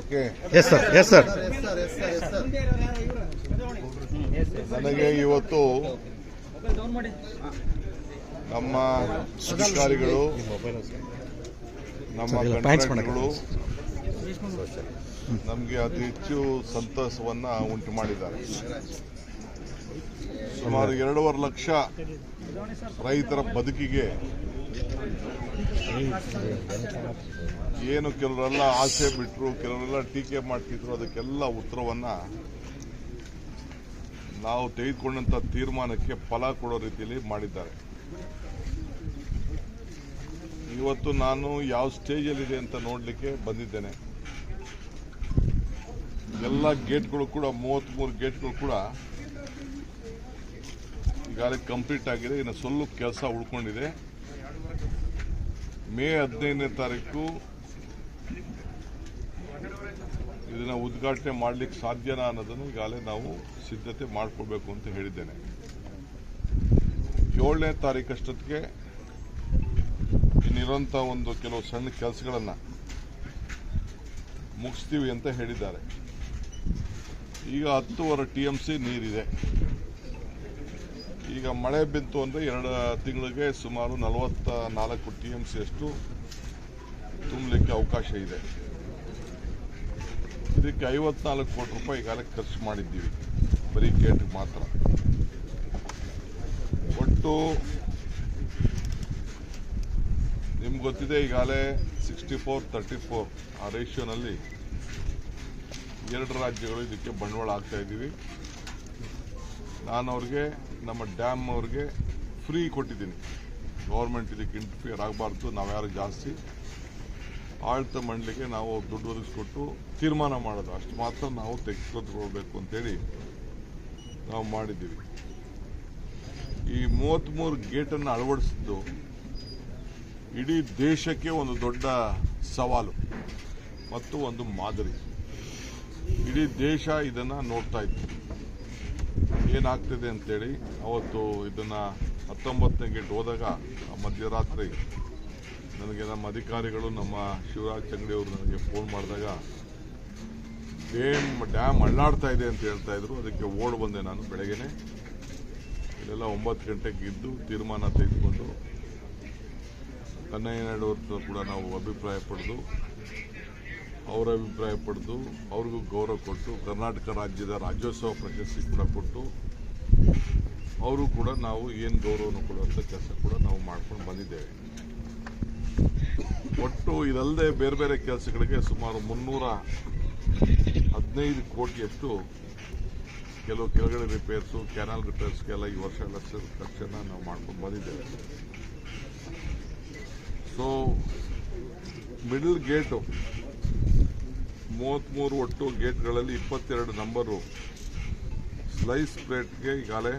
Okay yes sir ನನಗೆ ಇವತ್ತು ನಮ್ಮ ಅಧಿಕಾರಿಗಳು ನಮ್ಮ ಕಾಂಟ್ರಾಕ್ಟರ್ಗಳು ನಮಗೆ ಅತಿ ಹೆಚ್ಚು ಸಂತಸವನ್ನು ಉಂಟು ಮಾಡಿದ್ದಾರೆ. ಸುಮಾರು 2.5 ಲಕ್ಷ ರೈತರ ಬದುಕಿಗೆ ಏನು ಕೆಲವರೆಲ್ಲ ಆಸೆ ಬಿಟ್ಟರು, ಕೆಲವರೆಲ್ಲ ಟೀಕೆ ಮಾಡ್ತಿದ್ರು, ಅದಕ್ಕೆಲ್ಲ ಉತ್ತರವನ್ನು ನಾವು ತೆಗೆದುಕೊಂಡಂಥ ತೀರ್ಮಾನಕ್ಕೆ ಫಲ ಕೊಡೋ ರೀತಿಯಲ್ಲಿ ಮಾಡಿದ್ದಾರೆ. ಇವತ್ತು ನಾನು ಯಾವ ಸ್ಟೇಜಲ್ಲಿದೆ ಅಂತ ನೋಡಲಿಕ್ಕೆ ಬಂದಿದ್ದೇನೆ. ಎಲ್ಲ ಗೇಟ್ಗಳು ಕೂಡ 33 ಗೇಟ್ಗಳು ಕೂಡ ಈಗಾಗಲೇ ಕಂಪ್ಲೀಟ್ ಆಗಿದೆ. ಇನ್ನು ಸ್ವಲ್ಪ ಕೆಲಸ ಉಳ್ಕೊಂಡಿದೆ. ಮೇ 15ನೇ ತಾರೀಕು ಇದನ್ನ ಉದ್ಘಾಟನೆ ಮಾಡಲಿಕ್ಕೆ ಸಾಧ್ಯನಾ ಅನ್ನೋದನ್ನು ಈಗಾಗಲೇ ನಾವು ಸಿದ್ಧತೆ ಮಾಡ್ಕೋಬೇಕು ಅಂತ ಹೇಳಿದ್ದೇನೆ. 7ನೇ ತಾರೀಕಷ್ಟೊತ್ತಿಗೆ ಇನ್ನಿರೋಂಥ ಒಂದು ಕೆಲವು ಸಣ್ಣ ಕೆಲಸಗಳನ್ನು ಮುಗಿಸ್ತೀವಿ ಅಂತ ಹೇಳಿದ್ದಾರೆ. ಈಗ 10.5 TMC ನೀರಿದೆ. ಈಗ ಮಳೆ ಬಿತ್ತು ಅಂದರೆ 2 ತಿಂಗಳಿಗೆ ಸುಮಾರು 44 TMC ಅಷ್ಟು ತುಂಬಲಿಕ್ಕೆ ಅವಕಾಶ ಇದೆ. ಇದಕ್ಕೆ 54 ಕೋಟಿ ರೂಪಾಯಿ ಈಗಾಗಲೇ ಖರ್ಚು ಮಾಡಿದ್ದೀವಿ, ಬರೀ ಗೇಟ್ಗೆ ಮಾತ್ರ. ಒಟ್ಟು ನಿಮ್ಗೆ ಗೊತ್ತಿದೆ, ಈಗಾಗಲೇ 64-34 ಆ ರೇಷಿಯೋನಲ್ಲಿ 2 ರಾಜ್ಯಗಳು ಇದಕ್ಕೆ ಬಂಡವಾಳ ಹಾಕ್ತಾ ಇದ್ದೀವಿ. ನಾನು ಅವ್ರಿಗೆ, ನಮ್ಮ ಡ್ಯಾಮ್ ಅವ್ರಿಗೆ ಫ್ರೀ ಕೊಟ್ಟಿದ್ದೀನಿ. ಗೌರ್ಮೆಂಟ್ ಇದಕ್ಕೆ ಇಂಟರ್ಫಿಯರ್ ಆಗಬಾರ್ದು, ನಾವು ಯಾರು ಜಾಸ್ತಿ ಆಡಳಿತ ಮಂಡಳಿಗೆ ನಾವು ದುಡ್ಡು ಒದಗಿಸ್ಕೊಟ್ಟು ತೀರ್ಮಾನ ಮಾಡೋದು, ಅಷ್ಟು ಮಾತ್ರ ನಾವು ತೆಗೆದುಕೊಳ್ಬೇಕು ಅಂತೇಳಿ ನಾವು ಮಾಡಿದ್ದೀವಿ. ಈ 33 ಗೇಟನ್ನು ಅಳವಡಿಸಿದ್ದು ಇಡೀ ದೇಶಕ್ಕೆ ಒಂದು ದೊಡ್ಡ ಸವಾಲು ಮತ್ತು ಒಂದು ಮಾದರಿ. ಇಡೀ ದೇಶ ಇದನ್ನು ನೋಡ್ತಾ ಇತ್ತು ಏನಾಗ್ತಿದೆ ಅಂತೇಳಿ. ಅವತ್ತು ಇದನ್ನು 19ನೇ ಗೇಟ್ ಹೋದಾಗ ಮಧ್ಯರಾತ್ರಿ ನನಗೆ ನಮ್ಮ ಅಧಿಕಾರಿಗಳು, ನಮ್ಮ ಶಿವರಾಜ್ ಚಂಗಡಿಯವರು ನನಗೆ ಫೋನ್ ಮಾಡಿದಾಗ ಡ್ಯಾಮ್ ಅಳ್ಳಾಡ್ತಾ ಇದೆ ಅಂತ ಹೇಳ್ತಾ ಇದ್ರು. ಅದಕ್ಕೆ ಓಡ್ ಬಂದೆ ನಾನು ಬೆಳಗ್ಗೆನೆ. ಇಲ್ಲೆಲ್ಲ 9 ಗಂಟೆಗೆ ಇದ್ದು ತೀರ್ಮಾನ ತೆಗೆದುಕೊಂಡು ಕನ್ನಯ್ಯ ನಾಯ್ಡು ಅವ್ರದ್ದು ಕೂಡ ನಾವು ಅಭಿಪ್ರಾಯ ಪಡೆದು, ಅವರ ಅಭಿಪ್ರಾಯ ಪಡೆದು, ಅವ್ರಿಗೂ ಗೌರವ ಕೊಟ್ಟು, ಕರ್ನಾಟಕ ರಾಜ್ಯದ ರಾಜ್ಯೋತ್ಸವ ಪ್ರಶಸ್ತಿ ಕೂಡ ಕೊಟ್ಟು, ಅವರು ಕೂಡ ನಾವು ಏನು ಗೌರವವನ್ನು ಕೊಡುವಂಥ ಕೆಲಸ ಕೂಡ ನಾವು ಮಾಡ್ಕೊಂಡು ಬಂದಿದ್ದೇವೆ. ಒಟ್ಟು ಇದಲ್ಲದೆ ಬೇರೆ ಬೇರೆ ಕೆಲಸಗಳಿಗೆ ಸುಮಾರು 315 ಕೋಟಿಯಷ್ಟು ಕೆಲವು ಕೆಳಗಡೆ ರಿಪೇರ್ಸು, ಕ್ಯಾನಲ್ ರಿಪೇರ್ಸ್ಗೆಲ್ಲ ಈ ವರ್ಷ ಲಕ್ಷನ ನಾವು ಮಾಡ್ಕೊಂಡು ಬಂದಿದ್ದೇವೆ. ಸೊ ಮಿಡಲ್ ಗೇಟು 33 ಒಟ್ಟು ಗೇಟ್ಗಳಲ್ಲಿ 22 ನಂಬರು ಸ್ಲೈಸ್ ಪ್ಲೇಟ್ಗೆ ಈಗಾಗಲೇ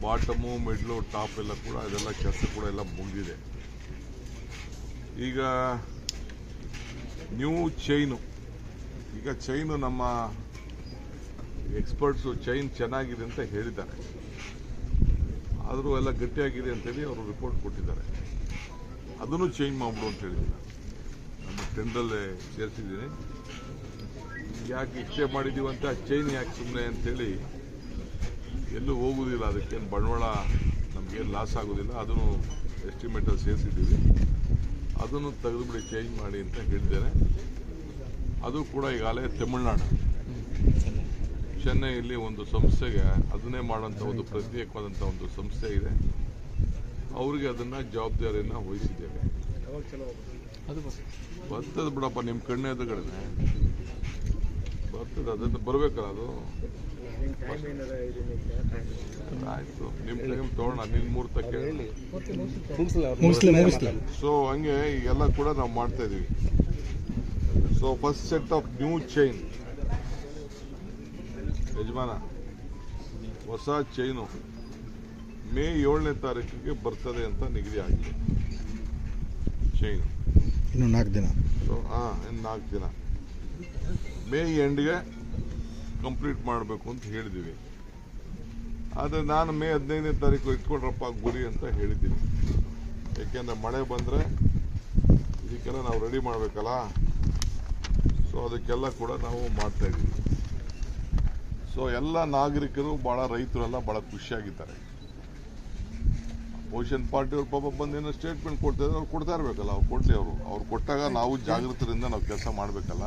ಬಾಟಮು, ಮಿಡ್ಲು, ಟಾಪ್ ಎಲ್ಲ ಕೂಡ ಇದೆಲ್ಲ ಕೆಲಸ ಕೂಡ ಎಲ್ಲ ಮುಗಿದಿದೆ. ಈಗ ನ್ಯೂ ಚೈನು, ಈಗ ಚೈನು ನಮ್ಮ ಎಕ್ಸ್ಪರ್ಟ್ಸು ಚೈನ್ ಚೆನ್ನಾಗಿದೆ ಅಂತ ಹೇಳಿದ್ದಾರೆ. ಆದರೂ ಎಲ್ಲ ಗಟ್ಟಿಯಾಗಿದೆ ಅಂತೇಳಿ ಅವರು ರಿಪೋರ್ಟ್ ಕೊಟ್ಟಿದ್ದಾರೆ. ಅದನ್ನು ಚೇಂಜ್ ಮಾಡ್ಬಿಡು ಅಂತ ಹೇಳಿದ್ದೀನಿ. ನಮ್ಮ ಟೆಂಡರಲ್ಲೇ ಸೇರಿಸಿದ್ದೀನಿ. ಯಾಕೆ ಇಷ್ಟೇ ಮಾಡಿದ್ದೀವಿ ಅಂತ, ಚೈನ್ ಯಾಕೆ ಸುಮ್ಮನೆ ಅಂತೇಳಿ ಎಲ್ಲೂ ಹೋಗುವುದಿಲ್ಲ, ಅದಕ್ಕೇನು ಬಂಡವಾಳ ನಮಗೇನು ಲಾಸ್ ಆಗೋದಿಲ್ಲ. ಅದನ್ನು ಎಸ್ಟಿಮೇಟಲ್ಲಿ ಸೇರಿಸಿದ್ದೀವಿ. ಅದನ್ನು ತೆಗೆದುಬಿಡಿ, ಚೇಂಜ್ ಮಾಡಿ ಅಂತ ಹೇಳಿದ್ದೇನೆ. ಅದು ಕೂಡ ಈಗಾಗಲೇ ತಮಿಳುನಾಡು, ಚೆನ್ನೈಯಲ್ಲಿ ಒಂದು ಸಂಸ್ಥೆಗೆ ಅದನ್ನೇ ಮಾಡೋಂಥ ಒಂದು ಪ್ರತ್ಯೇಕವಾದಂಥ ಒಂದು ಸಂಸ್ಥೆ ಇದೆ. ಅವರಿಗೆ ಅದನ್ನು ಜವಾಬ್ದಾರಿಯನ್ನು ವಹಿಸಿದ್ದೇವೆ. ಬರ್ತದೆ ಬಿಡಪ್ಪ, ನಿಮ್ಮ ಕಣ್ಣೆ ಎದುರುಗಡೆ ಬರ್ತದೆ, ಅದನ್ನು ಬರಬೇಕಲ್ಲ. ಅದು ಆಯಿತು, ನಿಮ್ಮ ಟೈಮ್ ತೊಗೊಳ್ಳೋಣ, ನಿನ್ನ ಮುಹೂರ್ತಕ್ಕೆ. ಸೊ ಹಂಗೆ ಈಗೆಲ್ಲ ಕೂಡ ನಾವು ಮಾಡ್ತಾ ಇದ್ದೀವಿ. So first set of new chain, ಯಜಮಾನ ಹೊಸ ಚೈನು ಮೇ 7ನೇ ತಾರೀಕಿಗೆ ಬರ್ತದೆ ಅಂತ ನಿಗದಿ ಆಗಿದೆ. ಚೈನು ಇನ್ನು 4 ದಿನ. ಸೊ ಇನ್ನು 4 ದಿನ ಮೇ ಎಂಡ್ಗೆ ಕಂಪ್ಲೀಟ್ ಮಾಡಬೇಕು ಅಂತ ಹೇಳಿದ್ದೀವಿ. ಆದರೆ ನಾನು ಮೇ 15ನೇ ತಾರೀಕು ಇಟ್ಕೊಂಡ್ರಪ್ಪ ಗುರಿ ಅಂತ ಹೇಳಿದ್ದೀನಿ. ಏಕೆಂದರೆ ಮಳೆ ಬಂದರೆ ಇದಕ್ಕೆಲ್ಲ ನಾವು ನಾವು ರೆಡಿ ಮಾಡಬೇಕಲ್ಲ. ಸೊ ಅದಕ್ಕೆಲ್ಲ ಕೂಡ ನಾವು ಮಾಡ್ತಾ ಇದ್ದೀವಿ. ಸೊ ಎಲ್ಲ ನಾಗರಿಕರು ಭಾಳ ರೈತರೆಲ್ಲ ಭಾಳ ಖುಷಿಯಾಗಿದ್ದಾರೆ. ಅಪೋಸಿಷನ್ ಪಾರ್ಟಿಯವ್ರು ಪಾಪ ಬಂದೇನೋ ಸ್ಟೇಟ್ಮೆಂಟ್ ಕೊಡ್ತಾ ಇದ್ದಾರೆ, ಅವ್ರು ಕೊಡ್ತಾ ಇರಬೇಕಲ್ಲ, ಅವ್ರು ಕೊಡಲಿ. ಅವ್ರು ಕೊಟ್ಟಾಗ ನಾವು ಜಾಗೃತರಿಂದ ನಾವು ಕೆಲಸ ಮಾಡಬೇಕಲ್ಲ.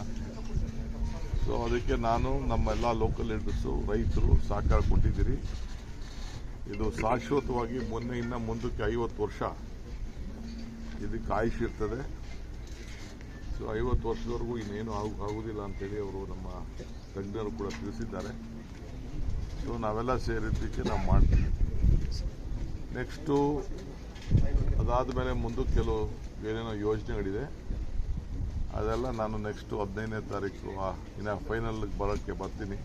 ಸೊ ಅದಕ್ಕೆ ನಾನು ನಮ್ಮೆಲ್ಲ ಲೋಕಲ್ ಲೀಡರ್ಸು ರೈತರು ಸಹಕಾರ ಕೊಟ್ಟಿದ್ದೀರಿ. ಇದು ಶಾಶ್ವತವಾಗಿ ಇನ್ನು ಮುಂದಕ್ಕೆ 50 ವರ್ಷ ಇದಕ್ಕೆ ಆಯುಷ್ ಇರ್ತದೆ. ಸೊ 50 ವರ್ಷದವರೆಗೂ ಇನ್ನೇನು ಆಗುವುದಿಲ್ಲ ಅಂತೇಳಿ ಅವರು ನಮ್ಮ ತಜ್ಞರು ಕೂಡ ತಿಳಿಸಿದ್ದಾರೆ. ಸೊ ನಾವೆಲ್ಲ ಸೇರಿದ್ದಕ್ಕೆ ನಾವು ಮಾಡ್ತೀವಿ. ನೆಕ್ಸ್ಟು ಅದಾದ ಮೇಲೆ ಮುಂದಕ್ಕೆ ಕೆಲವು ಏನೇನೋ ಯೋಜನೆಗಳಿದೆ, ಅದೆಲ್ಲ ನಾನು ನೆಕ್ಸ್ಟು 15ನೇ ತಾರೀಕು ಇನ್ನು ಫೈನಲ್ಗೆ ಬರೋಕ್ಕೆ ಬರ್ತೀನಿ.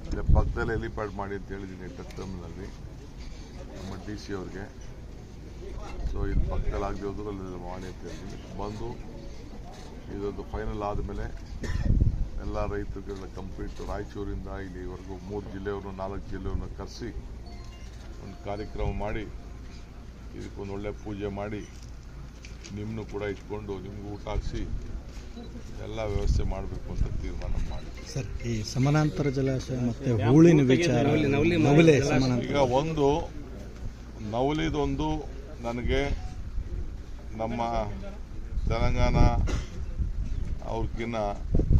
ಇಲ್ಲೇ ಪಕ್ಕದಲ್ಲಿ ಹೆಲಿಪ್ಯಾಡ್ ಮಾಡಿ ಅಂತ ಹೇಳಿದ್ದೀನಿ ಟರ್ಮಿನಲ್ಲಿ ನಮ್ಮ DC ಅವ್ರಿಗೆ. ಸೊ ಇಲ್ಲಿ ಪಕ್ಕದಲ್ಲಿ ಆಗದೆ ಹೋದ್ರು ಅಲ್ಲಿ ಮಾಡಿ ಅಂತ ಹೇಳ್ತೀನಿ. ಬಂದು ಇದೊಂದು ಫೈನಲ್ ಆದಮೇಲೆ ಎಲ್ಲ ರೈತರುಗಳ ಕಂಪ್ಲೀಟ್ ರಾಯಚೂರಿಂದ ಇಲ್ಲಿವರೆಗೂ 3 ಜಿಲ್ಲೆಯವರು 4 ಜಿಲ್ಲೆಯವ್ರನ್ನ ಕರೆಸಿ ಒಂದು ಕಾರ್ಯಕ್ರಮ ಮಾಡಿ ಇದಕ್ಕೊಂದು ಒಳ್ಳೆ ಪೂಜೆ ಮಾಡಿ ನಿಮ್ಮನ್ನು ಕೂಡ ಇಟ್ಕೊಂಡು ನಿಮಗೂ ಊಟ ಹಾಕಿಸಿ ಎಲ್ಲ ವ್ಯವಸ್ಥೆ ಮಾಡಬೇಕು ಅಂತ ತೀರ್ಮಾನ ಮಾಡಿ. ಸರ್, ಈ ಸಮಾನಾಂತರ ಜಲಾಶಯ ಮತ್ತೆ ಹೂಳಿನ ವಿಚಾರ, ನವಲೆ ಸಮಾನಾಂತರ, ಈಗ ಒಂದು ನವಲಿದೊಂದು ನನಗೆ ನಮ್ಮ ತೆಲಂಗಾಣ ಅವ್ರಿಗಿನ್ನ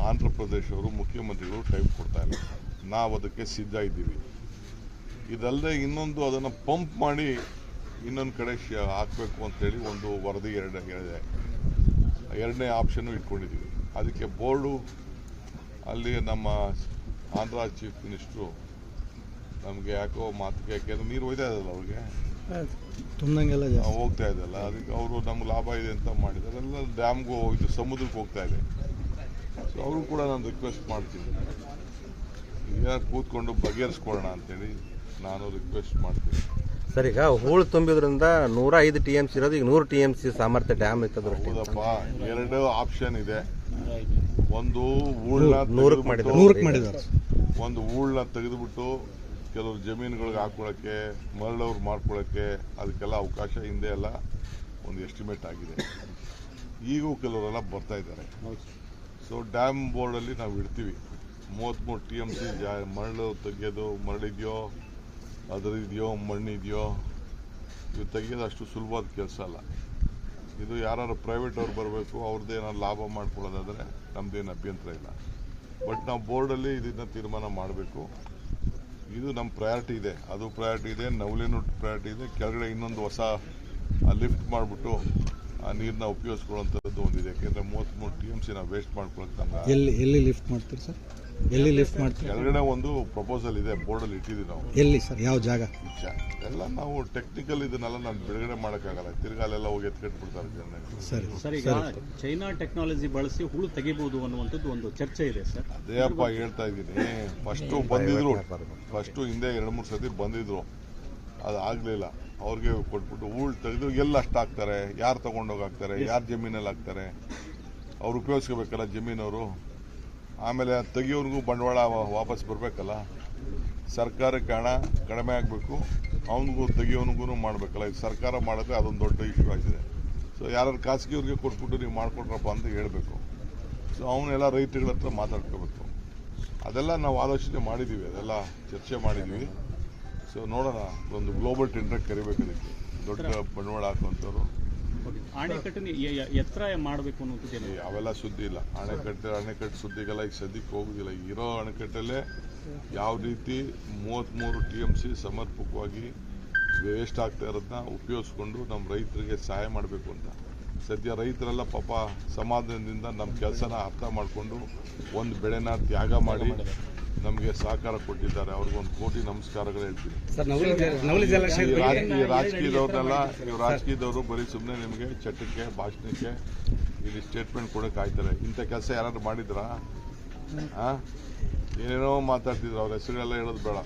ಆಂಧ್ರ ಪ್ರದೇಶವರು ಮುಖ್ಯಮಂತ್ರಿಗಳು ಟೈಮ್ ಕೊಡ್ತಾ ಇಲ್ಲ. ನಾವು ಅದಕ್ಕೆ ಸಿದ್ಧ ಇದ್ದೀವಿ. ಇದಲ್ಲದೆ ಇನ್ನೊಂದು ಅದನ್ನು ಪಂಪ್ ಮಾಡಿ ಇನ್ನೊಂದು ಕಡೆ ಹಾಕಬೇಕು ಅಂತೇಳಿ ಒಂದು ವರದಿ ಎರಡನೇ ಆಪ್ಷನ್ನು ಇಟ್ಕೊಂಡಿದ್ದೀವಿ. ಅದಕ್ಕೆ ಬೋರ್ಡು ಅಲ್ಲಿ ನಮ್ಮ ಆಂಧ್ರ ಚೀಫ್ ಮಿನಿಸ್ಟ್ರು ನಮಗೆ ಯಾಕೋ ಮಾತಿಗೆ, ಯಾಕೆಂದ್ರೆ ನೀರು ಹೋಯ್ತಾ ಇದಲ್ಲ ಅವ್ರಿಗೆ ತುಂಬಂಗೆಲ್ಲ ಹೋಗ್ತಾ ಇದೆಯಲ್ಲ, ಅದಕ್ಕೆ ಅವರು ನಮ್ಗೆ ಲಾಭ ಇದೆ ಅಂತ ಮಾಡಿದ್ದಾರೆ. ಎಲ್ಲ ಡ್ಯಾಮ್ಗೂ ಇದು ಸಮುದ್ರಕ್ಕೆ ಹೋಗ್ತಾ ಇದೆ. ಸೊ ಅವರು ಕೂಡ ನಾನು ರಿಕ್ವೆಸ್ಟ್ ಮಾಡ್ತೀನಿ, ಈಗ ಕೂತ್ಕೊಂಡು ಬಗೆಹರಿಸ್ಕೊಳ್ಳೋಣ ಅಂತೇಳಿ ನಾನು ರಿಕ್ವೆಸ್ಟ್ ಮಾಡ್ತೀನಿ. ಸರ್, ಈಗ ಹೂಳು ತುಂಬಿದ್ರಿಂದ 105 TMC ಇರೋದು ಈಗ 100 TMC ಸಾಮರ್ಥ್ಯ ಡ್ಯಾಮ್ ಇರ್ತದೆ. ಹೌದಪ್ಪ, 2 ಆಪ್ಷನ್ ಇದೆ. ಒಂದು ಹೂಳನ್ನ ತೆಗೆದುಬಿಟ್ಟು ಕೆಲವರು ಜಮೀನುಗಳಿಗೆ ಹಾಕೊಳ್ಳೋಕ್ಕೆ, ಮರಳವ್ರು ಮಾಡ್ಕೊಳ್ಳೋಕ್ಕೆ ಅದಕ್ಕೆಲ್ಲ ಅವಕಾಶ ಹಿಂದೆ ಎಲ್ಲ ಒಂದು ಎಸ್ಟಿಮೇಟ್ ಆಗಿದೆ. ಈಗೂ ಕೆಲವರೆಲ್ಲ ಬರ್ತಾ ಇದ್ದಾರೆ. ಸೊ ಡ್ಯಾಮ್ ಬೋರ್ಡಲ್ಲಿ ನಾವು ಇಡ್ತೀವಿ 33 TMC ಮರಳು ತೆಗೆಯೋದು, ಮರಳಿದೆಯೋ ಅದರಿದೆಯೋ ಮಣ್ಣಿದೆಯೋ ಇದು ತೆಗೆಯೋದು ಅಷ್ಟು ಸುಲಭವಾದ ಕೆಲಸ ಅಲ್ಲ. ಇದು ಯಾರು ಪ್ರೈವೇಟ್ ಅವ್ರು ಬರಬೇಕು, ಅವ್ರದ್ದು ಏನಾದ್ರು ಲಾಭ ಮಾಡ್ಕೊಳ್ಳೋದಾದರೆ ನಮ್ಮದೇನು ಅಭ್ಯಂತರ ಇಲ್ಲ. ಬಟ್ ನಾವು ಬೋರ್ಡಲ್ಲಿ ಇದನ್ನ ತೀರ್ಮಾನ ಮಾಡಬೇಕು. ಇದು ನಮ್ಮ ಪ್ರಯಾರಿಟಿ ಇದೆ, ಅದು ಪ್ರಯಾರಿಟಿ ಇದೆ, ನವಲಿನೂ ಪ್ರಯಾರಿಟಿ ಇದೆ. ಕೆಳಗಡೆ ಇನ್ನೊಂದು ಹೊಸ ಲಿಫ್ಟ್ ಮಾಡಿಬಿಟ್ಟು ಆ ನೀರನ್ನ ಉಪಯೋಗಿಸ್ಕೊಳ್ಳೋಂಥದ್ದು ಒಂದಿದೆ. ಯಾಕೆಂದರೆ 33 TMC ನಾವು ವೇಸ್ಟ್ ಮಾಡ್ಕೊಳಕ್ಕೆ ಎಲ್ಲಿ ಲಿಫ್ಟ್ ಮಾಡ್ತೀರಿ ಸರ್? ಎಲ್ಲಿ ಲಿಫ್ಟ್ ಮಾಡ್ತೀವಿ? ಕೆಳಗಡೆ ಒಂದು ಪ್ರಪೋಸಲ್ ಇದೆ, ಬೋರ್ಡಲ್ಲಿ ಇಟ್ಟಿದ್ದೀವಿ ನಾವು. ಎಲ್ಲಿ ಸರ್? ಯಾವ ಜಾಗ? ಎಲ್ಲ ನಾವು ಟೆಕ್ನಿಕಲ್ ಇದನ್ನೆಲ್ಲ ನಾನು ಬಿಡುಗಡೆ ಮಾಡೋಕ್ಕಾಗಲ್ಲ. ತಿರ್ಗಾಲೆಲ್ಲ ಹೋಗಿ ಎತ್ಕಟ್ಬಿಡ್ತಾರೆ ಜನ. ಸರ್, ಈಗ ಚೈನಾ ಟೆಕ್ನಾಲಜಿ ಬಳಸಿ ಹುಳು ತೆಗಿಬಹುದು ಅನ್ನುವಂಥದ್ದು ಒಂದು ಚರ್ಚೆ ಇದೆ ಸರ್. ಅದೇ ಅಪ್ಪ ಹೇಳ್ತಾ ಇದ್ದೀನಿ. ಫಸ್ಟು ಬಂದಿದ್ರು, ಫಸ್ಟು ಹಿಂದೆ 2-3 ಸತಿ ಬಂದಿದ್ರು, ಅದು ಆಗಲಿಲ್ಲ. ಅವ್ರಿಗೆ ಕೊಟ್ಬಿಟ್ಟು ಹೂಳು ತೆಗೆದು ಎಲ್ಲ ಅಷ್ಟು ಹಾಕ್ತಾರೆ, ಯಾರು ತೊಗೊಂಡೋಗಿ ಯಾರು ಜಮೀನಲ್ಲಿ ಹಾಕ್ತಾರೆ, ಅವ್ರು ಉಪಯೋಗಿಸ್ಕೋಬೇಕಲ್ಲ ಜಮೀನವರು. ಆಮೇಲೆ ತೆಗಿಯೋನಿಗೂ ಬಂಡವಾಳ ವಾಪಸ್ ಬರಬೇಕಲ್ಲ, ಸರ್ಕಾರಕ್ಕೆ ಹಣ ಕಡಿಮೆ ಆಗಬೇಕು, ಅವನಿಗೂ ತೆಗಿಯೋನಿಗೂ ಮಾಡಬೇಕಲ್ಲ. ಇದು ಸರ್ಕಾರ ಮಾಡಿದ್ರೆ ಅದೊಂದು ದೊಡ್ಡ ಇಶ್ಯೂ ಆಗಿದೆ. ಸೊ ಯಾರು ಖಾಸಗಿಯವ್ರಿಗೆ ಕೊಟ್ಬಿಟ್ಟು ನೀವು ಮಾಡಿಕೊಟ್ರಪ್ಪ ಅಂತ ಹೇಳಬೇಕು. ಸೊ ಅವನ್ನೆಲ್ಲ ರೈತರುಗಳ ಹತ್ರ ಮಾತಾಡ್ಕೋಬೇಕು. ಅದೆಲ್ಲ ನಾವು ಆಲೋಚನೆ ಮಾಡಿದ್ದೀವಿ, ಅದೆಲ್ಲ ಚರ್ಚೆ ಮಾಡಿದ್ದೀವಿ. ಸೊ ನೋಡೋಣ, ಒಂದು ಗ್ಲೋಬಲ್ ಟೆಂಡರ್ ಕರಿಬೇಕು, ಅದಕ್ಕೆ ದೊಡ್ಡ ಬಂಡವಾಳ ಹಾಕುವಂಥವ್ರು. ಅಣೆಕಟ್ಟನ್ನು ಎತ್ತರ ಮಾಡಬೇಕು ಅನ್ನೋದು ಅವೆಲ್ಲ ಸುದ್ದಿ ಇಲ್ಲ. ಅಣೆಕಟ್ಟು ಸುದ್ದಿಗೆಲ್ಲ ಈಗ ಸದ್ಯಕ್ಕೆ ಹೋಗುದಿಲ್ಲ. ಇರೋ ಅಣೆಕಟ್ಟಲ್ಲೇ ಯಾವ ರೀತಿ 33 TMC ಸಮರ್ಪಕವಾಗಿ ವೇಸ್ಟ್ ಆಗ್ತಾ ಇರೋದನ್ನ ಉಪಯೋಗಿಸ್ಕೊಂಡು ನಮ್ಮ ರೈತರಿಗೆ ಸಹಾಯ ಮಾಡಬೇಕು ಅಂತ. ಸದ್ಯ ರೈತರೆಲ್ಲ ಪಾಪ ಸಮಾಧಾನದಿಂದ ನಮ್ಮ ಕೆಲಸನ ಅರ್ಥ ಮಾಡಿಕೊಂಡು ಒಂದು ಬೆಳೆನ ತ್ಯಾಗ ಮಾಡಿ ನಮಗೆ ಸಹಕಾರ ಕೊಟ್ಟಿದ್ದಾರೆ. ಅವ್ರಿಗೊಂದು ಕೋಟಿ ನಮಸ್ಕಾರಗಳು ಹೇಳ್ತೀನಿ. ರಾಜಕೀಯದವರು ಬರೀ ಸುಮ್ಮನೆ ನಿಮಗೆ ಚಟಕ್ಕೆ ಭಾಷಣಕ್ಕೆ ಇಲ್ಲಿ ಸ್ಟೇಟ್ಮೆಂಟ್ ಕೊಡೋಕೆ ಆಯ್ತಾರೆ. ಇಂಥ ಕೆಲಸ ಯಾರಾದ್ರು ಮಾಡಿದ್ರಾ? ಏನೇನೋ ಮಾತಾಡ್ತಿದ್ರು, ಅವ್ರ ಹೆಸರುಗಳೆಲ್ಲ ಹೇಳೋದು ಬೇಡ.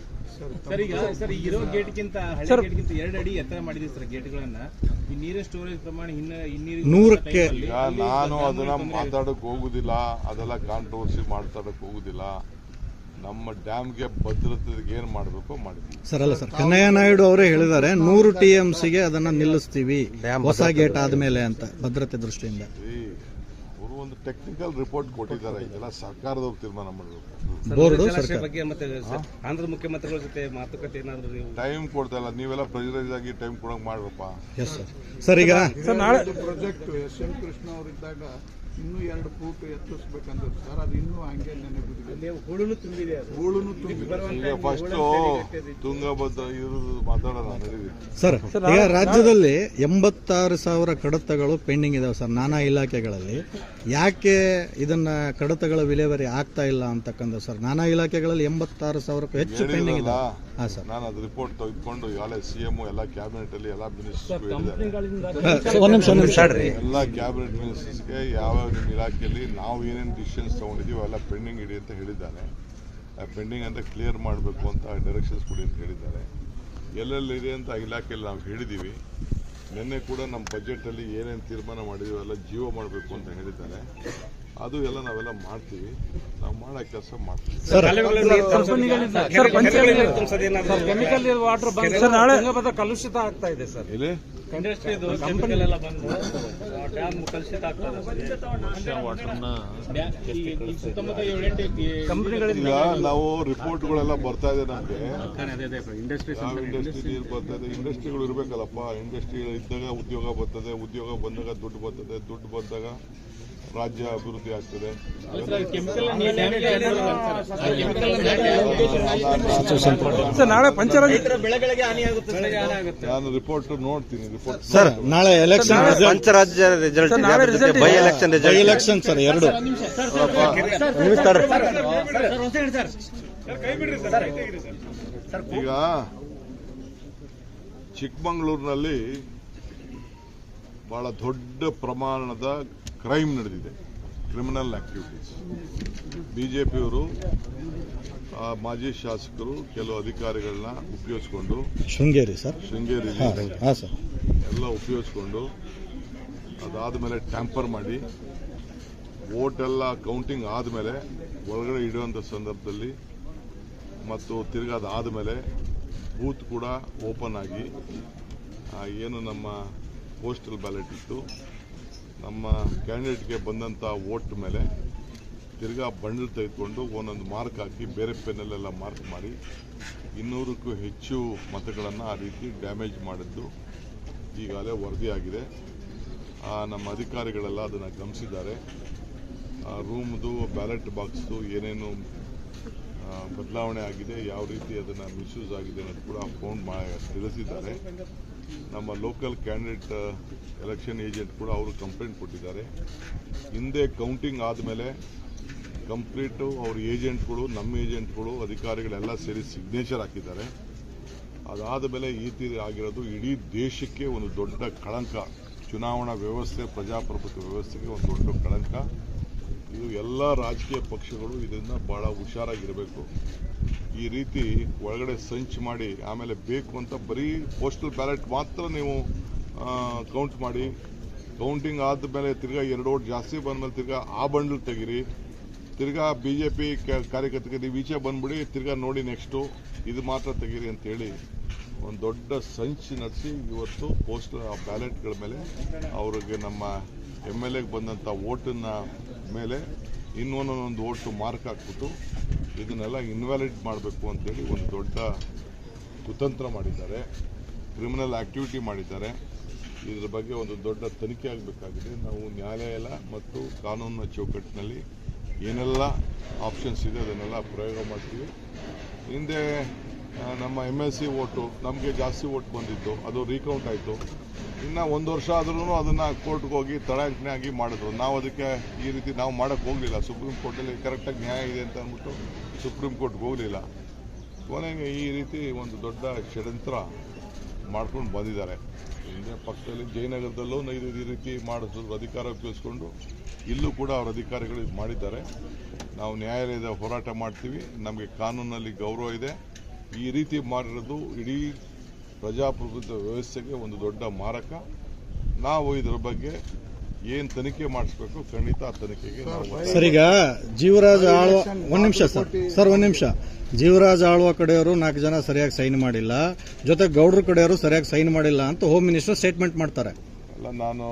ಸರ್, ಈಗ ಸರ್ ಇರೋ ಗೇಟ್ಗಿಂತ ಹಳೆ ಗೇಟ್ಗಿಂತ 2 ಅಡಿ ಎತ್ತರ ಮಾಡಿದೀವಿ ಸರ್ ಗೇಟ್ಗಳನ್ನ. ಈ ನೀರಿನ ಸ್ಟೋರೇಜ್ ಪ್ರಮಾಣ ನೂರಕ್ಕೆ. ಈಗ ನಾನು ಅದನ್ನ ಮಾತಾಡೋಕೆ ಹೋಗುದಿಲ್ಲ, ಅದೆಲ್ಲ ಕಾಂಟ್ರವರ್ಸಿ ಮಾತಾಡೋಕೆ ಹೋಗುದಿಲ್ಲ. ನಮ್ಮ ಡ್ಯಾಮ್ಗೆ ಭದ್ರತೆಗೆ ಏನು ಮಾಡಬೇಕು ಮಾಡಿದ್ವಿ ಸರ್. ಅಲ್ಲ ಸರ್, ಕನ್ನಯ್ಯ ನಾಯ್ಡು ಅವರೇ ಹೇಳಿದ್ದಾರೆ 100 TMCಗೆ ಅದನ್ನ ನಿಲ್ಲಿಸ್ತೀವಿ ಹೊಸ ಗೇಟ್ ಆದ್ಮೇಲೆ ಅಂತ, ಭದ್ರತೆ ದೃಷ್ಟಿಯಿಂದ. ಅವರು ಒಂದು ಟೆಕ್ನಿಕಲ್ ರಿಪೋರ್ಟ್ ಕೊಟ್ಟಿದ್ದಾರೆ. ಇದೆಲ್ಲ ಸರ್ಕಾರದವ್ರು ತೀರ್ಮಾನ ಮಾಡಬೇಕು. ಬೋರ್ಡು ಬಗ್ಗೆ ಮತ್ತೆ ಆಂಧ್ರ ಮುಖ್ಯಮಂತ್ರಿಗಳ ಜೊತೆ ಮಾತುಕತೆ ಏನಾದರೂ ನೀವು ಟೈಮ್ ಕೊಡ್ತಾ ಇಲ್ಲ, ನೀವೆಲ್ಲ ಪ್ರೆಷರೈಸ್ ಆಗಿ ಟೈಮ್ ಕೊಡೋಕೆ ಮಾಡ್ರಪ್ಪ. ಎಸ್ ಸರ್ ಈಗ ನಾಳೆ ಪ್ರಾಜೆಕ್ಟ್ ಎಸ್ ಎಂ ಕೃಷ್ಣ ಅವರಿದ್ದಾಗ ಇನ್ನೂ 2 ಫೂಟ್ ಎತ್ತಿಸ್ಬೇಕಂದ್ರೆ ಸರ್ ಅದು ಇನ್ನೂ ಹಂಗೆ ನೆನಪಿದೆ. ಹೂಳುನು ತುಂಬಿದೆ ಅದು. ಹೂಳುನು ತುಂಬಿ ಈಗ ಫಸ್ಟ್ ತುಂಗಭದ್ರ ಇರೋದು ಮಾತಾಡೋಣ ನಡೀರಿ. ಸರ್ ಈಗ ರಾಜ್ಯದಲ್ಲಿ 86,000 ಕಡತಗಳು ಪೆಂಡಿಂಗ್ ಇದಾವೆ ಸರ್ ನಾನಾ ಇಲಾಖೆಗಳಲ್ಲಿ. ಯಾಕೆ ಇದನ್ನ ಕಡತಗಳ ವಿಲೇವಾರಿ ಆಗ್ತಾ ಇಲ್ಲ ಅಂತಕ್ಕಂಥ ಸರ್ ನಾನಾ ಇಲಾಖೆಗಳಲ್ಲಿ 86,000ಕ್ಕೂ ಹೆಚ್ಚು ಪೆಂಡಿಂಗ್ ಇದೆ. ಹಾ ಸರ್, ನಾನು ಅದು ರಿಪೋರ್ಟ್ ತೆಗೆದುಕೊಂಡು ಈಗಾಗಲೇ ಸಿಎಂ ಎಲ್ಲ ಕ್ಯಾಬಿನೆಟ್ ಅಲ್ಲಿ ಎಲ್ಲ ಮಿನಿಸ್ಟರ್ ಒಂದ್ ನಿಮಿಷ ಎಲ್ಲ ಕ್ಯಾಬಿನೆಟ್ ಮಿನಿಸ್ಟರ್ಸ್ಗೆ ಯಾವ ನಿಮ್ಮ ಇಲಾಖೆಯಲ್ಲಿ ನಾವು ಏನೇನು ಡಿಸಿಷನ್ಸ್ ತಗೊಂಡಿದ್ದೀವಿ ಅವೆಲ್ಲ ಪೆಂಡಿಂಗ್ ಇಡಿ ಅಂತ ಹೇಳಿದ್ದಾರೆ. ಪೆಂಡಿಂಗ್ ಅಂತ ಕ್ಲಿಯರ್ ಮಾಡಬೇಕು ಅಂತ ಡೈರೆಕ್ಷನ್ಸ್ ಕೊಡಿ ಅಂತ ಹೇಳಿದ್ದಾರೆ. ಎಲ್ಲೆಲ್ಲಿದೆ ಅಂತ ಇಲಾಖೆಯಲ್ಲಿ ನಾವು ಹೇಳಿದ್ದೀವಿ. ನಿನ್ನೆ ಕೂಡ ನಮ್ಮ ಬಜೆಟಲ್ಲಿ ಏನೇನು ತೀರ್ಮಾನ ಮಾಡಿದ್ದೀವಿ ಎಲ್ಲ ಜೀವ ಮಾಡಬೇಕು ಅಂತ ಹೇಳಿದ್ದಾರೆ. ಅದು ಎಲ್ಲ ನಾವೆಲ್ಲ ಮಾಡ್ತೀವಿ. ನಾವು ಮಾಡೋ ಕೆಲಸ ಮಾಡ್ತೀವಿ. ಕಲುಷಿತ ಆಗ್ತಾ ಇದೆ ಸರ್. ಇಲ್ಲಿ ಈಗ ನಾವು ರಿಪೋರ್ಟ್ಗಳೆಲ್ಲ ಬರ್ತಾ ಇದೆ ನಮಗೆ. ಇಂಡಸ್ಟ್ರಿ ಯಾವ ಇಂಡಸ್ಟ್ರಿ ನೀರು ಬರ್ತಾ ಇದೆ, ಇಂಡಸ್ಟ್ರಿಗಳು ಇರಬೇಕಲ್ಲಪ್ಪ. ಇಂಡಸ್ಟ್ರಿ ಇದ್ದಾಗ ಉದ್ಯೋಗ ಬರ್ತದೆ, ಉದ್ಯೋಗ ಬಂದಾಗ ದುಡ್ಡು ಬರ್ತದೆ, ದುಡ್ಡು ಬಂದಾಗ ರಾಜ್ಯ ಅಭಿವೃದ್ಧಿ ಆಗ್ತದೆ. ನಾಳೆ ಪಂಚರಾಜ್ಯ ನಾನು ರಿಪೋರ್ಟ್ ನೋಡ್ತೀನಿ. ರಿಪೋರ್ಟ್ ಸರ್ ನಾಳೆ ಎಲೆಕ್ಷನ್ ಪಂಚರಾಜ್ಯ result by election election sir 2 ಈಗ ಚಿಕ್ಕಮಗಳೂರಿನಲ್ಲಿ ಬಹಳ ದೊಡ್ಡ ಪ್ರಮಾಣದ ಕ್ರೈಮ್ ನಡೆದಿದೆ, ಕ್ರಿಮಿನಲ್ ಆಕ್ಟಿವಿಟೀಸ್. ಬಿಜೆಪಿಯವರು ಮಾಜಿ ಶಾಸಕರು ಕೆಲವು ಅಧಿಕಾರಿಗಳನ್ನ ಉಪಯೋಗಿಸಿಕೊಂಡು ಶೃಂಗೇರಿ ಸರ್ ಹಾ ಸರ್ ಎಲ್ಲ ಉಪಯೋಗಿಸ್ಕೊಂಡು ಅದಾದಮೇಲೆ ಟ್ಯಾಂಪರ್ ಮಾಡಿ ವೋಟ್ ಎಲ್ಲ ಕೌಂಟಿಂಗ್ ಆದಮೇಲೆ ಒಳಗಡೆ ಇಡುವಂಥ ಸಂದರ್ಭದಲ್ಲಿ ಮತ್ತು ತಿರುಗಾದ ಆದಮೇಲೆ ಬೂತ್ ಕೂಡ ಓಪನ್ ಆಗಿ ಏನು ನಮ್ಮ ಪೋಸ್ಟಲ್ ಬ್ಯಾಲೆಟ್ ಇತ್ತು ನಮ್ಮ ಕ್ಯಾಂಡಿಡೇಟ್ಗೆ ಬಂದಂಥ ವೋಟ್ ಮೇಲೆ ತಿರ್ಗಾ ಬಂಡಲ್ ತೆಗೆದುಕೊಂಡು ಒಂದೊಂದು ಮಾರ್ಕ್ ಹಾಕಿ ಬೇರೆ ಪೆನ್ನಲ್ಲೆಲ್ಲ ಮಾರ್ಕ್ ಮಾಡಿ 200ಕ್ಕೂ ಹೆಚ್ಚು ಮತಗಳನ್ನು ಆ ರೀತಿ ಡ್ಯಾಮೇಜ್ ಮಾಡಿದ್ದು ಈಗಾಗಲೇ ವರದಿಯಾಗಿದೆ. ನಮ್ಮ ಅಧಿಕಾರಿಗಳೆಲ್ಲ ಅದನ್ನು ಗಮನಿಸಿದ್ದಾರೆ. ರೂಮ್ದು ಬ್ಯಾಲೆಟ್ ಬಾಕ್ಸ್ದು ಏನೇನು ಬದಲಾವಣೆ ಆಗಿದೆ, ಯಾವ ರೀತಿ ಅದನ್ನು ಮಿಸ್ಯೂಸ್ ಆಗಿದೆ ಅನ್ನೋದು ಕೂಡ ಫೋನ್ ತಿಳಿಸಿದ್ದಾರೆ. ನಮ್ಮ ಲೋಕಲ್ ಕ್ಯಾಂಡಿಡೇಟ್ ಎಲೆಕ್ಷನ್ ಏಜೆಂಟ್ ಕೂಡ ಅವರು ಕಂಪ್ಲೇಂಟ್ ಕೊಟ್ಟಿದ್ದಾರೆ. ಹಿಂದೆ ಕೌಂಟಿಂಗ್ ಆದಮೇಲೆ ಕಂಪ್ಲೀಟು ಅವ್ರ ಏಜೆಂಟ್ಗಳು, ನಮ್ಮ ಏಜೆಂಟ್ಗಳು, ಅಧಿಕಾರಿಗಳೆಲ್ಲ ಸೇರಿ ಸಿಗ್ನೇಚರ್ ಹಾಕಿದ್ದಾರೆ. ಅದಾದ ಮೇಲೆ ಈ ತೀರಿ ಆಗಿರೋದು ಇಡೀ ದೇಶಕ್ಕೆ ಒಂದು ದೊಡ್ಡ ಕಳಂಕ. ಚುನಾವಣಾ ವ್ಯವಸ್ಥೆ, ಪ್ರಜಾಪ್ರಭುತ್ವ ವ್ಯವಸ್ಥೆಗೆ ಒಂದು ದೊಡ್ಡ ಕಳಂಕ. ಇದು ಎಲ್ಲ ರಾಜಕೀಯ ಪಕ್ಷಗಳು ಇದರಿಂದ ಬಹಳ ಹುಷಾರಾಗಿರಬೇಕು. ಈ ರೀತಿ ಒಳಗಡೆ ಸಂಚು ಮಾಡಿ ಆಮೇಲೆ ಬೇಕು ಅಂತ ಬರೀ ಪೋಸ್ಟಲ್ ಬ್ಯಾಲೆಟ್ ಮಾತ್ರ ನೀವು ಕೌಂಟ್ ಮಾಡಿ, ಕೌಂಟಿಂಗ್ ಆದಮೇಲೆ ತಿರ್ಗಾ 2 ವೋಟ್ ಜಾಸ್ತಿ ಬಂದಮೇಲೆ ತಿರ್ಗಾ ಆ ಬಂಡಲ್ ತೆಗೀರಿ, ತಿರ್ಗಾ ಬಿಜೆಪಿ ಕಾರ್ಯಕರ್ತರಿಗೆ ನೀವು ಈಚೆ ಬಂದ್ಬಿಡಿ, ತಿರ್ಗಾ ನೋಡಿ ನೆಕ್ಸ್ಟು ಇದು ಮಾತ್ರ ತೆಗೀರಿ ಅಂತೇಳಿ ಒಂದು ದೊಡ್ಡ ಸಂಚು ನಡೆಸಿ ಇವತ್ತು ಪೋಸ್ಟಲ್ ಬ್ಯಾಲೆಟ್ಗಳ ಮೇಲೆ ಅವ್ರಿಗೆ ನಮ್ಮ MLAಗೆ ಬಂದಂಥ ವೋಟನ್ನ ಮೇಲೆ ಇನ್ನೊಂದೊಂದು ವೋಟು ಮಾರ್ಕ್ ಹಾಕ್ಬಿಟ್ಟು ಇದನ್ನೆಲ್ಲ ಇನ್ವ್ಯಾಲಿಡ್ ಮಾಡಬೇಕು ಅಂತೇಳಿ ಒಂದು ದೊಡ್ಡ ಕುತಂತ್ರ ಮಾಡಿದ್ದಾರೆ, ಕ್ರಿಮಿನಲ್ ಆಕ್ಟಿವಿಟಿ ಮಾಡಿದ್ದಾರೆ. ಇದರ ಬಗ್ಗೆ ಒಂದು ದೊಡ್ಡ ತನಿಖೆ ಆಗಬೇಕಾಗಿದೆ. ನಾವು ನ್ಯಾಯಾಲಯ ಮತ್ತು ಕಾನೂನಿನ ಚೌಕಟ್ಟಿನಲ್ಲಿ ಏನೆಲ್ಲ ಆಪ್ಷನ್ಸ್ ಇದೆ ಅದನ್ನೆಲ್ಲ ಪ್ರಯೋಗ ಮಾಡ್ತೀವಿ. ಹಿಂದೆ ನಮ್ಮ MLC ವೋಟು ನಮಗೆ ಜಾಸ್ತಿ ವೋಟ್ ಬಂದಿತ್ತು, ಅದು ರೀಕೌಂಟ್ ಆಯಿತು. ಇನ್ನು 1 ವರ್ಷ ಆದ್ರೂ ಅದನ್ನು ಕೋರ್ಟ್ಗೆ ಹೋಗಿ ತಡೆಯಾಜ್ಞೆ ಆಗಿ ಮಾಡಿದ್ರು. ನಾವು ಅದಕ್ಕೆ ಈ ರೀತಿ ನಾವು ಮಾಡೋಕ್ಕೆ ಹೋಗಲಿಲ್ಲ. ಸುಪ್ರೀಂ ಕೋರ್ಟಲ್ಲಿ ಕರೆಕ್ಟಾಗಿ ನ್ಯಾಯ ಇದೆ ಅಂತ ಅಂದ್ಬಿಟ್ಟು ಸುಪ್ರೀಂ ಕೋರ್ಟ್ಗೆ ಹೋಗಲಿಲ್ಲ. ಕೊನೆಗೆ ಈ ರೀತಿ ಒಂದು ದೊಡ್ಡ ಷಡ್ಯಂತ್ರ ಮಾಡ್ಕೊಂಡು ಬಂದಿದ್ದಾರೆ. ಹಿಂದೆ ಪಕ್ಕದಲ್ಲಿ ಜಯನಗರದಲ್ಲೂ ಈ ರೀತಿ ಮಾಡಿದ್ರು, ಅಧಿಕಾರ ಉಪಯೋಗಿಸ್ಕೊಂಡು ಇಲ್ಲೂ ಕೂಡ ಅವರ ಅಧಿಕಾರಿಗಳು ಇದು ಮಾಡಿದ್ದಾರೆ. ನಾವು ನ್ಯಾಯಾಲಯದ ಹೋರಾಟ ಮಾಡ್ತೀವಿ. ನಮಗೆ ಕಾನೂನಲ್ಲಿ ಗೌರವ ಇದೆ. ಈ ರೀತಿ ಮಾಡಿರೋದು ಇಡೀ ಪ್ರಜಾಪ್ರಭುತ್ವ ವ್ಯವಸ್ಥೆಗೆ ಒಂದು ದೊಡ್ಡ ಮಾರಕ. ನಾವು ಇದರ ಬಗ್ಗೆ ಏನು ತನಿಖೆ ಮಾಡಿಸ್ಬೇಕು ಖಂಡಿತ ಆ ತನಿಖೆಗೆ ಸರ್. ಈಗ ಜೀವರಾಜ್ ಆಳ್ವ ಒಂದ್ ನಿಮಿಷ ಜೀವರಾಜ್ ಆಳ್ವ ಕಡೆಯವರು 4 ಜನ ಸರಿಯಾಗಿ ಸೈನ್ ಮಾಡಿಲ್ಲ, ಜೊತೆ ಗೌಡ್ರ ಕಡೆಯವರು ಸರಿಯಾಗಿ ಸೈನ್ ಮಾಡಿಲ್ಲ ಅಂತ ಹೋಮ್ ಮಿನಿಸ್ಟರ್ ಸ್ಟೇಟ್ಮೆಂಟ್ ಮಾಡ್ತಾರೆ. ಅಲ್ಲ, ನಾನು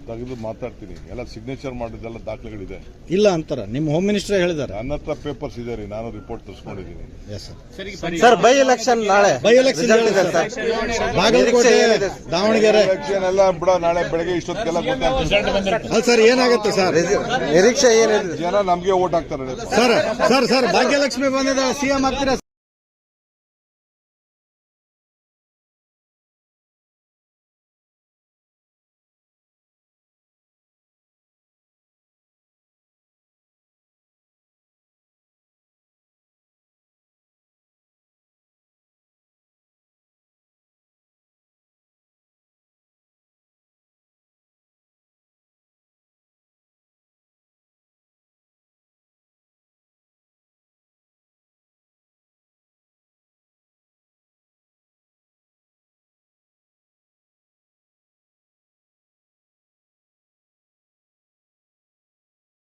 ತೆಗೆದು ಮಾತಾಡ್ತೀನಿ. ಎಲ್ಲ ಸಿಗ್ನೇಚರ್ ಮಾಡಿದ್ದೆಲ್ಲ ದಾಖಲೆಗಳಿದೆ. ಇಲ್ಲ ಅಂತಾರ ನಿಮ್ಮ ಹೋಮ್ ಮಿನಿಸ್ಟರ್ ಹೇಳಿದ್ದಾರೆ. ನನ್ನ ಹತ್ರ ಪೇಪರ್ಸ್ ಇದೆ ರೀ, ನಾನು ರಿಪೋರ್ಟ್ ತರಿಸ್ಕೊಂಡಿದ್ದೀನಿ. Yes sir. Sir by election ನಾಳೆ ಬೈ ಎಲೆಕ್ಷನ್ ಇದೆ ಸರ್. ಬಾಗಲಕೋಟೆ, ದಾವಣಗೆರೆ ಎಲೆಕ್ಷನ್ ಎಲ್ಲ ಬಿಡ, ನಾಳೆ ಬೆಳಗ್ಗೆ ಇಷ್ಟೊತ್ತಿಗೆಲ್ಲ ಗೊತ್ತಾಗ್ತದೆ. ಅಲ್ಲ ಸರ್, ಏನಾಗುತ್ತೆ ಸರ್? ನಿರೀಕ್ಷೆ ಏನಿದೆ? ಜನ ನಮ್ಗೆ ಓಟ್ ಹಾಕ್ತಾರೆ. ಸರ್ ಭಾಗ್ಯಲಕ್ಷ್ಮಿ ಬಂದಿದ್ದಾರೆ, ಸಿಎಂ ಆಗ್ತೀರಾ?